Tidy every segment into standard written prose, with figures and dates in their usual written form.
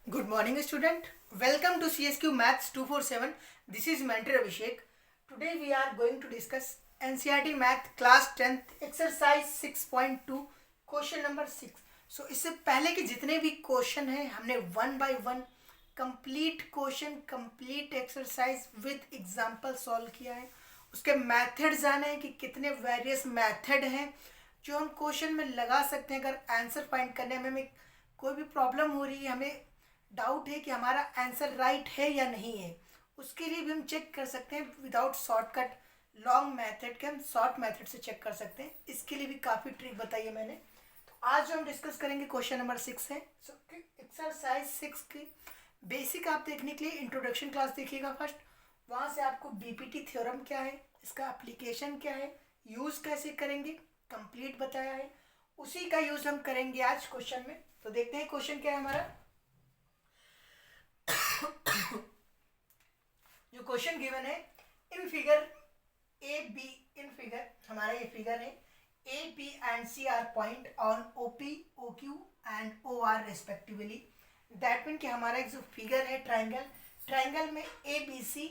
Good morning, student. Welcome to CSQ Maths 247. This is Mentor Abhishek. Today we are going to discuss NCERT Math Class 10th Exercise 6.2 Question number 6. So इससे पहले के जितने भी question हैं हमने one by one complete question complete exercise with example solve किया है. उसके मेथड जाने हैं कि कितने वेरियस मेथड हैं जो हम क्वेश्चन में लगा सकते हैं. अगर आंसर फाइंड करने में हमें कोई भी प्रॉब्लम हो रही है, हमें डाउट है कि हमारा आंसर राइट है या नहीं है, उसके लिए भी हम चेक कर सकते हैं. विदाउट शॉर्टकट लॉन्ग मेथड के हम शॉर्ट मेथड से चेक कर सकते हैं. इसके लिए भी काफ़ी ट्रिक बताई है मैंने. तो आज जो हम डिस्कस करेंगे क्वेश्चन नंबर 6 है. एक्सरसाइज 6 की बेसिक आप देखने के लिए इंट्रोडक्शन क्लास देखिएगा फर्स्ट. वहाँ से आपको बीपीटी थ्योरम क्या है, इसका एप्लीकेशन क्या है, यूज़ कैसे करेंगे कंप्लीट बताया है. उसी का यूज़ हम करेंगे आज क्वेश्चन में. तो देखते हैं क्वेश्चन क्या है हमारा. जो क्वेश्चन गिवन है in figure A B, in figure हमारा ये फिगर है A B and C R point on O P O Q and O R respectively. That mean कि हमारा एक जो फिगर है ट्राइंगल, ट्राइंगल में ए बी सी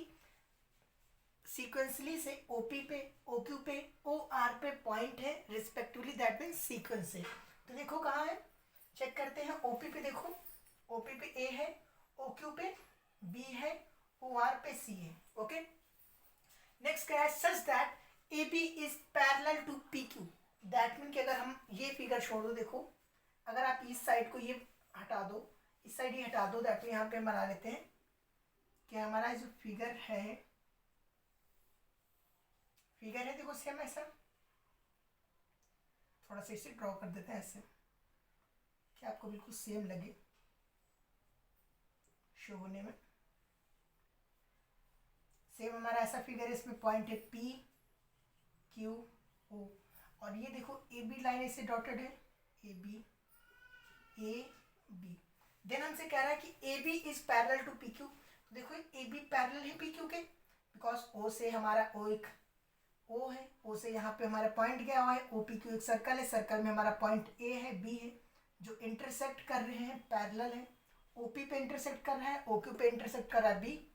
सीक्वेंसली से ओ पी पे ओ क्यू पे ओ आर पे पॉइंट है रिस्पेक्टिवली. दैट मीन सीक्वेंस से. तो देखो कहाँ है, चेक करते हैं. ओ पी पे देखो, ओ पी पे ए है, ओ क्यू पे बी है, ओ आर पे सी है. ओके, नेक्स्ट क्या है, such that A B is parallel to P Q. That mean कि अगर हम ये फिगर छोड़ दो, देखो अगर आप इस साइड को ये हटा दो, इस साइड ये हटा दो, दैट मीन यहाँ पे बना लेते हैं कि हमारा जो फिगर है देखो सेम ऐसा. थोड़ा सा इसे ड्रॉ कर देते हैं ऐसे कि आपको बिल्कुल सेम लगे शो होने में. सेम हमारा ऐसा फिगर है, इसमें पॉइंट है पी क्यू ओ. और ये देखो ए बी लाइन ऐसे डॉटेड है, ए बी. देन हमसे कह रहा है कि A B is parallel to P Q. तो देखो ए बी पैरेलल है पी क्यू के, बिकॉज ओ से हमारा ओ एक ओ है, ओ से यहाँ पे हमारा पॉइंट गया हुआ है. ओ पी क्यू एक सर्कल है, सर्कल में हमारा पॉइंट ए है बी है जो इंटरसेक्ट कर रहे हैं, पैरेलल है. ओ पी पे इंटरसेक्ट कर रहा है, ओ क्यू पे इंटरसेक्ट कर रहा है बी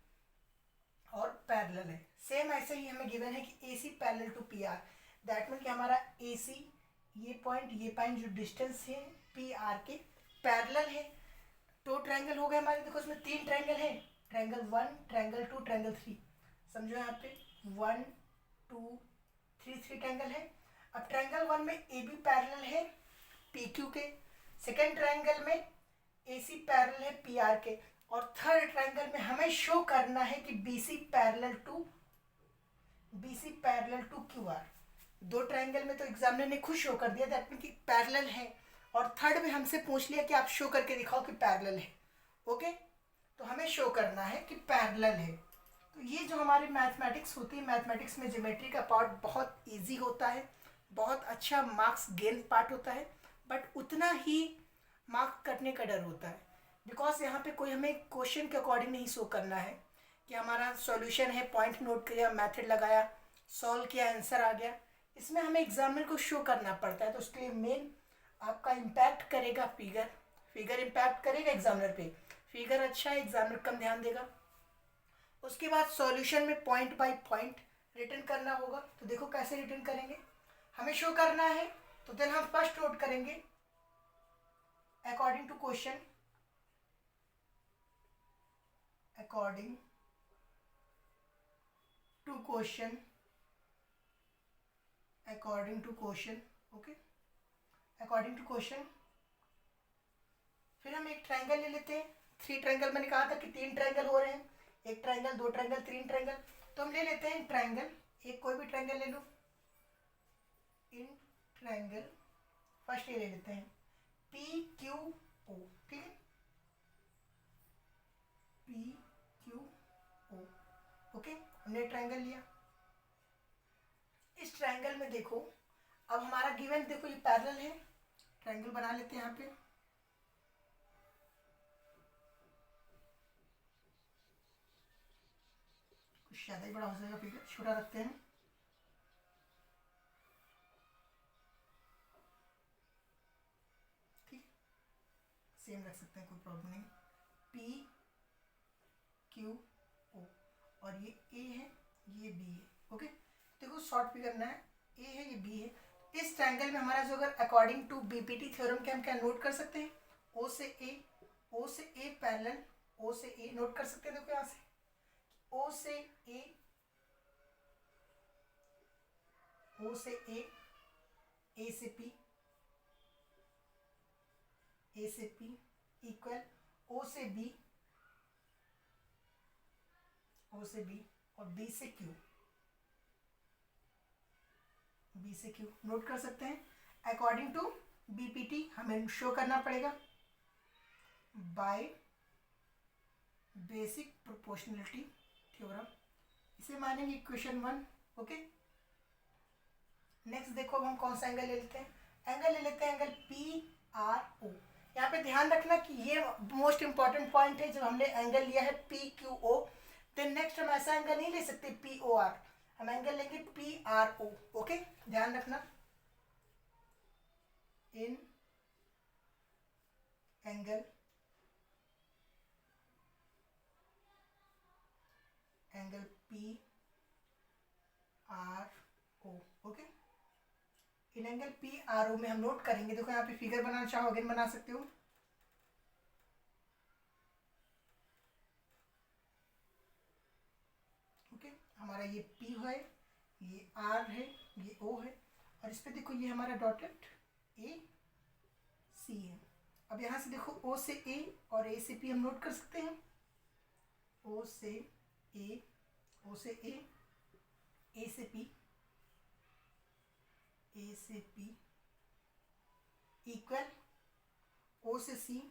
और पैरेलल है. सेम ऐसे ही हमें गिवन है कि A C parallel to P R. That mean कि हमारा ए सी ये पॉइंट जो डिस्टेंस है पी आर के पैरेलल है. दो ट्रायंगल हो गए हमारे. देखो इसमें तीन ट्रायंगल है, ट्रायंगल 1, ट्रायंगल 2, ट्रायंगल 3. समझो यहाँ पे 1 2 3 ट्रायंगल है. अब ट्रायंगल 1 में ए बी पैरेलल है पी क्यू के, सेकेंड ट्रायंगल में ए सी पैरेलल है पी आर के, और थर्ड ट्रायंगल में हमें शो करना है कि B C parallel to Q R. दो ट्रायंगल में तो एग्जामिनर ने खुद शो कर दिया दैट मीन कि पैरेलल है, और थर्ड में हमसे पूछ लिया कि आप शो करके दिखाओ कि पैरेलल है. ओके, तो हमें शो करना है कि पैरेलल है. तो ये जो हमारी मैथमेटिक्स होती है, मैथमेटिक्स में ज्योमेट्री का पार्ट बहुत इजी होता है, बहुत अच्छा मार्क्स गेन पार्ट होता है, बट उतना ही मार्क कटने का डर होता है. बिकॉज यहाँ पे कोई हमें क्वेश्चन के अकॉर्डिंग नहीं शो करना है कि हमारा सॉल्यूशन है, पॉइंट नोट किया, मेथड लगाया, सॉल्व किया, आंसर आ गया. इसमें हमें एग्जामिनर को शो करना पड़ता है. तो उसके लिए मेन आपका इम्पैक्ट करेगा फिगर इम्पैक्ट करेगा एग्जामिनर पे. फिगर अच्छा है, एग्जामिनर कम ध्यान देगा. उसके बाद सॉल्यूशन में पॉइंट बाय पॉइंट रिटर्न करना होगा. तो देखो कैसे रिटर्न करेंगे, हमें शो करना है. तो देन हम फर्स्ट नोट करेंगे according to question, according to question, okay, according to question. फिर हम एक ट्रायंगल ले लेते हैं. थ्री ट्रायंगल मैंने कहा था कि तीन ट्रायंगल हो रहे हैं, एक ट्रायंगल, दो ट्रायंगल, तीन ट्रायंगल. तो हम ले लेते हैं ट्रायंगल, एक कोई भी ट्रायंगल ले लो. इन ट्रायंगल फर्स्ट ये ले लेते हैं पी क्यू ओ. ठीक है, पी क्यू ओ. ओके, हमने ट्रायंगल लिया. इस ट्रायंगल में देखो अब हमारा गिवन, देखो ये पैरेलल है, ट्रायंगल बना लेते हैं यहाँ पे. कुछ ज़्यादा ही बड़ा हो जाएगा फिगर, छोटा रखते हैं. ठीक, सेम रख सकते हैं, कोई प्रॉब्लम नहीं. पी क्यू ओ, और ये ए है, ये बी है। ओके, देखो शॉर्ट भी करना है, ए है, ये बी है। इस ट्रायंगल में हमारा जो, अगर अकॉर्डिंग टू बीपीटी थ्योरम के हम क्या नोट कर सकते हैं, ओ से ए, ओ से ए पैरेलल, ओ से ए नोट कर सकते हैं। देखो यहाँ से ओ से ए, ओ से ए से पी, ए से पी इक्वल ओ से बी, ओ से बी, और बी से क्यू, बी से क्यू नोट कर सकते हैं। अकॉर्डिंग टू बीपीटी हमें शो करना पड़ेगा बाय बेसिक प्रोपोर्शनलिटी थ्योरम, इसे मानेंगे इक्वेशन 1। ओके, नेक्स्ट देखो अब हम कौन सा एंगल ले लेते हैं, एंगल ले लेते हैं एंगल पी आर ओ। यहाँ पे ध्यान रखना कि ये मोस्ट इंपॉर्टेंट पॉइंट है, जब हमने एंगल लिया है P Q O, then next हम ऐसा एंगल नहीं ले सकते पी ओ आर, हम एंगल लेंगे पी आर ओ। ओके, ध्यान रखना, in angle P R O. Okay, in angle P R O में हम नोट करेंगे, देखो यहाँ पे फिगर बनाना चाहो अगेन बना सकते हो। ओके, हमारा ये पी है, ये आर है, ये ओ है, और इस पे देखो ये हमारा डॉटेड ए सी है। अब यहाँ से देखो ओ से ए और ए से पी हम नोट कर सकते हैं, ओ से ए, ओ से ए से पी, ए से पी इक्वल ओ से सी,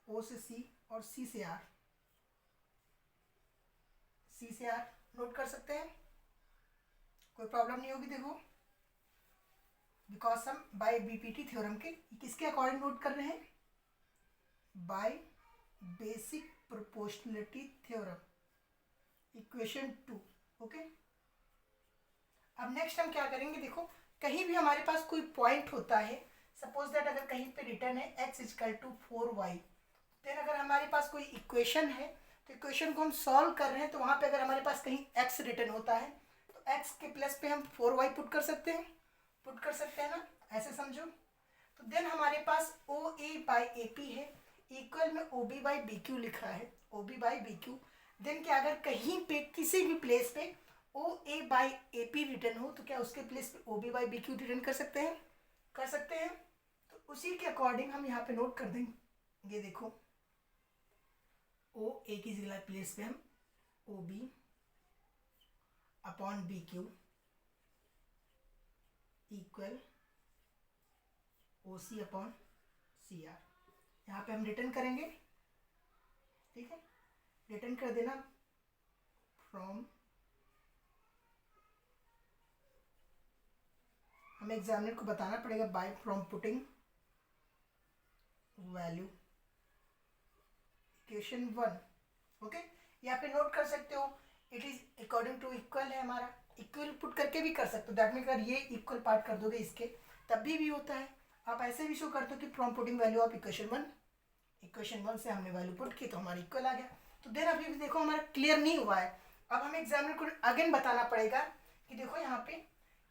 ओ से सी, और सी से आर, सी से आर नोट कर सकते हैं, कोई प्रॉब्लम नहीं होगी। देखो बिकॉज हम बाय बीपीटी थ्योरम के किसके अकॉर्डिंग नोट कर रहे हैं, by basic proportionality theorem, equation 2। Okay, अब नेक्स्ट हम क्या करेंगे, देखो कहीं भी हमारे पास कोई पॉइंट होता है, सपोज दैट अगर कहीं पे रिटर्न है x is equal to 4y, then अगर हमारे पास कोई इक्वेशन है, तो इक्वेशन को हम सॉल्व कर रहे हैं, तो वहाँ पे अगर हमारे पास कहीं x रिटर्न होता है, तो x के प्लस पे हम 4y पुट कर सकते हैं, पुट कर सकते हैं ना, ऐसे समझो। तो देन हमारे पास O A by A P है, इक्वल में O B by B Q लिखा है, O B by B Q. Then क्या अगर कहीं पे किसी भी प्लेस पे O A by A P return हो, तो क्या उसके प्लेस पे O B by B Q return कर सकते हैं, कर सकते हैं। तो उसी के अकॉर्डिंग हम यहाँ पे नोट कर देंगे, ये देखो ओ ए की जगह प्लेस पे हम O B upon B Q equal O C upon C R, यहाँ पे हम रिटर्न करेंगे। ठीक है, रिटर्न कर देना फ्रॉम, हमें एग्जामिनर को बताना पड़ेगा by from putting value equation 1। Okay, यहाँ पे नोट कर सकते हो it is according to equal है हमारा, इक्वल पुट करके भी कर सकते हो, दैट मीन अगर ये इक्वल पार्ट कर दोगे इसके तब भी होता है। आप ऐसे भी शो करते हो कि from putting value of equation 1, equation 1 से हमने वैल्यू पुट की तो हमारा इक्वल आ गया। तो देन अभी भी देखो हमारा क्लियर नहीं हुआ है, अब हमें एग्जामिनर को अगेन बताना पड़ेगा कि देखो यहाँ पे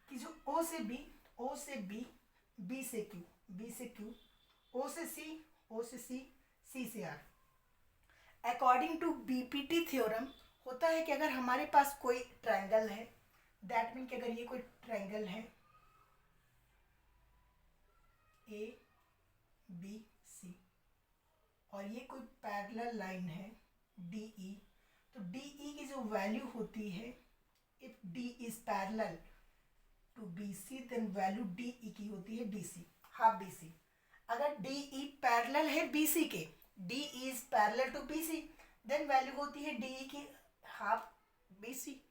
कि जो ओ से बी, ओ से बी, बी से क्यू, बी से क्यू, ओ से सी, ओ से सी, सी से R, according to BPT theorem होता है कि अगर हमारे पास कोई ट्रायंगल है, दैट मीन कि अगर ये कोई ट्रायंगल है ए बी सी और ये कोई पैरेलल लाइन है डी ई, तो डी ई की जो वैल्यू होती है, if D is parallel to B C then value D E की होती है B C, half B C. अगर डी ई पैरेलल है बी सी के, D is parallel to B C, then value होती है डी ई की half B सी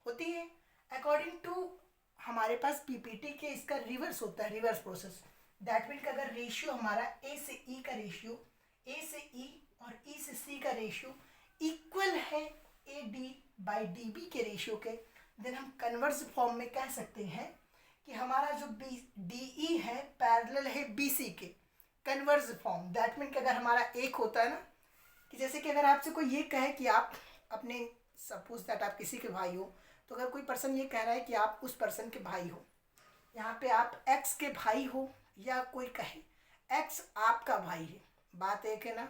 होती है। अकॉर्डिंग टू हमारे पास पीपीटी के इसका रिवर्स होता है, रिवर्स प्रोसेस, दैट मीन का अगर रेशियो हमारा ए से ई का रेशियो, ए से ई और ई से सी का रेशियो इक्वल है A D by D B के रेशियो के, देन हम कन्वर्स फॉर्म में कह सकते हैं कि हमारा जो बी डी ई है पैरेलल है बी सी के, कन्वर्ज फॉर्म, दैट मीन कि अगर हमारा एक होता है ना, कि जैसे कि अगर आपसे कोई ये कहे कि आप अपने, सपोज दैट आप किसी के भाई हो, तो अगर कोई पर्सन ये कह रहा है कि आप उस पर्सन के भाई हो, यहाँ पे आप एक्स के भाई हो, या कोई कहे एक्स आपका भाई है, बात एक है ना।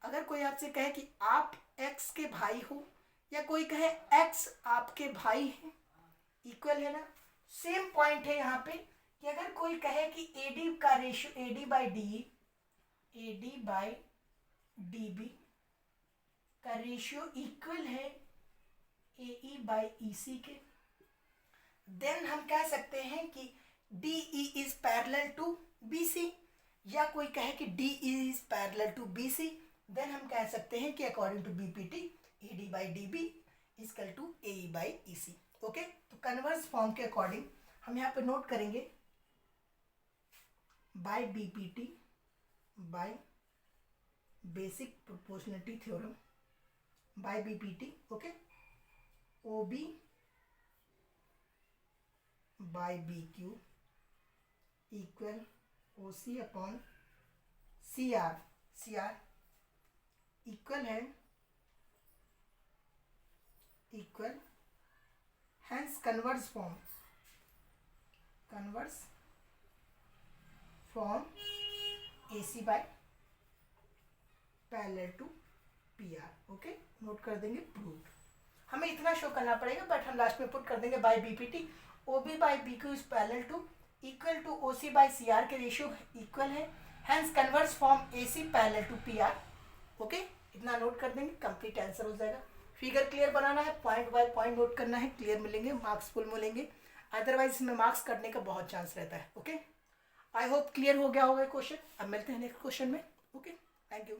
अगर कोई आपसे कहे कि आप एक्स के भाई हो, या कोई कहे एक्स आपके भाई हैं, इक्वल है ना। सेम पॉइंट है यहाँ पे कि अगर कोई कहे कि एडी का ratio, AD by D B का रेशियो इक्वल है ए बाई ई सी के, देन हम कह सकते हैं कि D E is parallel to B C, या कोई कहे कि D E is parallel to B C, then हम कह सकते हैं कि according to B P T A D by D B is equal to A E by E C. Okay, तो कन्वर्स फॉर्म के अकॉर्डिंग हम यहाँ पे नोट करेंगे by B P T by basic proportionality theorem by B P T, okay, O B by B Q equal O C upon C R equal है, equal, hence converse form A C by parallel to P R. Okay, note कर देंगे proved. हमें इतना show करना पड़ेगा, but हम last में put कर देंगे by B P T O B by B Q is parallel to equal to O C by C R के रेशियो इक्वल है, hence converse form A C parallel to P R. Okay, इतना note कर देंगे, complete answer हो जाएगा। Figure clear बनाना है, point by point note करना है, क्लियर मिलेंगे, मार्क्स फुल मिलेंगे, अदरवाइज इसमें मार्क्स कटने का बहुत चांस रहता है। ओके, आई होप क्लियर हो गया होगा क्वेश्चन। अब मिलते हैं नेक्स्ट क्वेश्चन में। Okay, thank you.